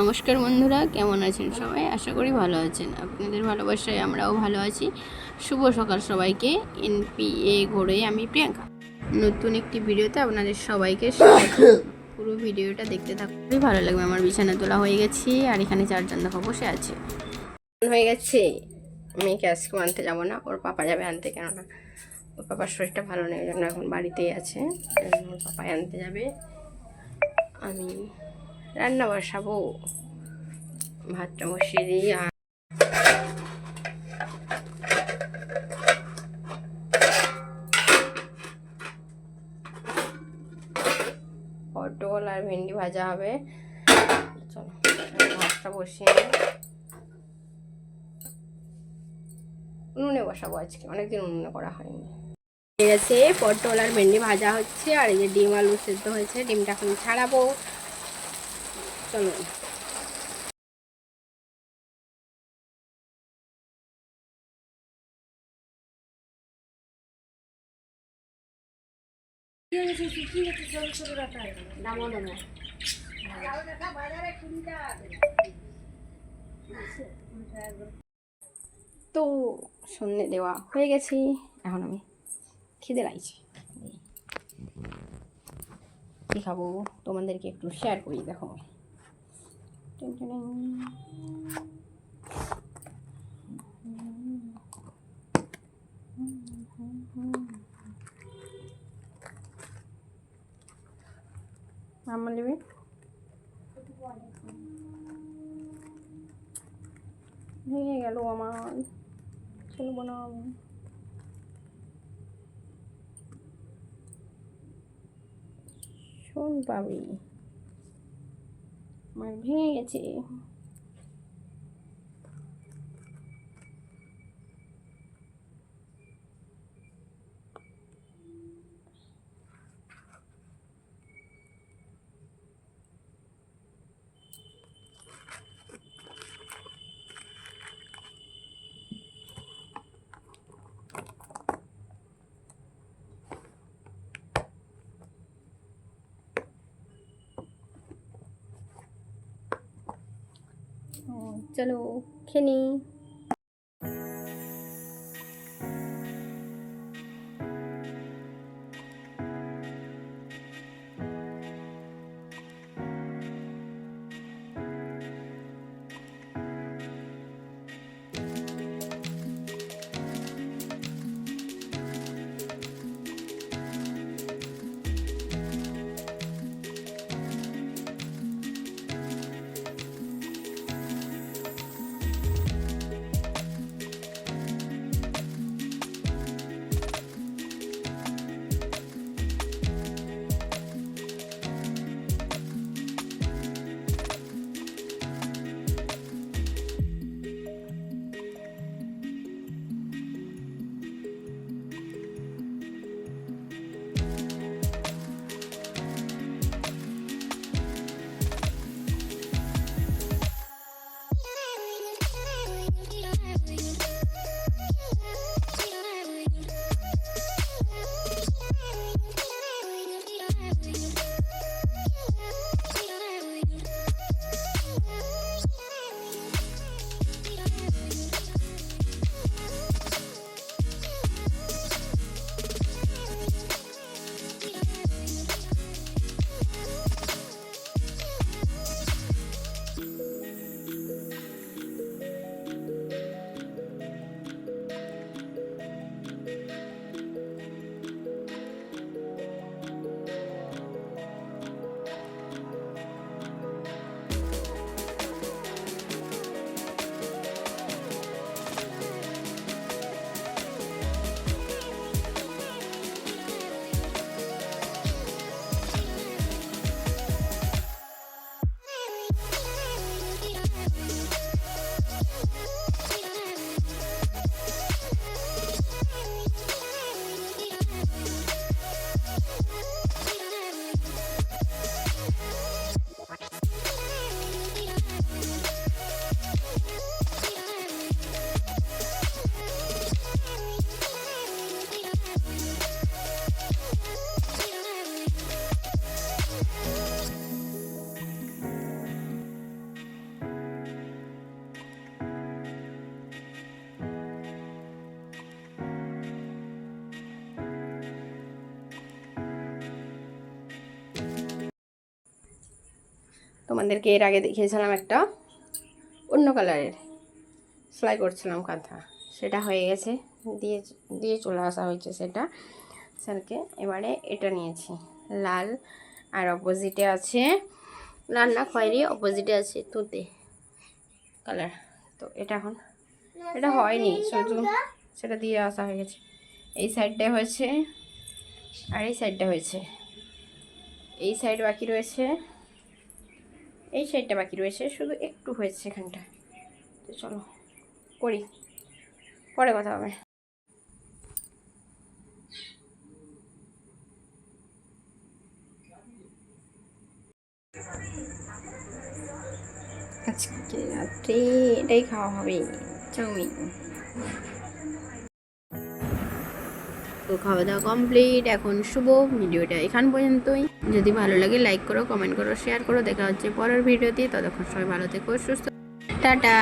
নমস্কার বন্ধুরা, কেমন আছেন সবাই? আশা করি ভালো আছেন। আপনাদের ভালোবাসায় আমরাও ভালো আছি। শুভ সকাল সবাইকে। এনপিএ ঘোরে আমি প্রিয়াঙ্কা নতুন একটি ভিডিওতে আপনাদের সবাইকে স্বাগত। পুরো ভিডিওটা দেখতে থাকলেই ভালো লাগবে। আমার বিছানা তোলা হয়ে গেছে আর এখানে চারজন দেখো বসে আছে। হয়ে গেছে, মেয়েকে আজকে আনতে যাবো না, ওর পাপা যাবে আনতে। কেননা ওর পাপার শরীরটা ভালো নেই, ওই জন্য এখন বাড়িতেই আছে। ওর পাপাই আনতে যাবে। আমি রান্না বসাবো, ভাতটা বসিয়ে দিই। আর পটল আর ভেন্ডি ভাজা হবে। চলো ভাতটা বসিয়ে নিই। উনুনে বসাবো, আজকে অনেকদিন উনুনে করা হয়নি। ঠিক আছে, পটল আর ভেন্ডি ভাজা হচ্ছে, আর এই যে ডিম আলু সেদ্ধ হয়েছে, ডিমটা এখন ছাড়াবো। চলো তো সন্ধ্যে দেওয়া হয়ে গেছে, এখন আমি খিদে লাগছে, কি খাবো তোমাদেরকে একটু শেয়ার করি। দেখো আমার নেবে ভেঙে গেল আমার, চলবো না আমি। শোন পাবি, আমার ভেঙে গেছে। চলো খেয়ে নিই। তোমাদেরকে এর আগে দেখিয়েছিলাম একটা অন্য কালারের সেলাই করছিলাম কাঁথা, সেটা হয়ে গেছে, দিয়ে দিয়ে চলে আসা হয়েছে সেটা স্যারকে। এবারে এটা নিয়েছি লাল, আর অপোজিটে আছে লাল না খয়েরি, অপোজিটে আছে তুতে কালার। তো এটা এখন এটা হয়নি, শুধু সেটা দিয়ে আসা হয়ে গেছে। এই সাইডটা হয়েছে আর এই সাইডটা হয়েছে, এই সাইড বাকি রয়েছে, এই সাইডটা বাকি রয়েছে, শুধু একটু হয়েছে এখানটা। তো চলো করি, পরে কথা হবে। আজকে রাত্রে এটাই খাওয়া হবে, চাউমিন। তো খাওয়া দাওয়া কমপ্লিট, এখন শুভ ভিডিওটা এখান পর্যন্তই। যদি ভালো লাগে লাইক করো, কমেন্ট করো, শেয়ার করো। দেখা হচ্ছে পরের ভিডিওতে, ততক্ষণ সবাই ভালো থেকো, সুস্থ, টাটা।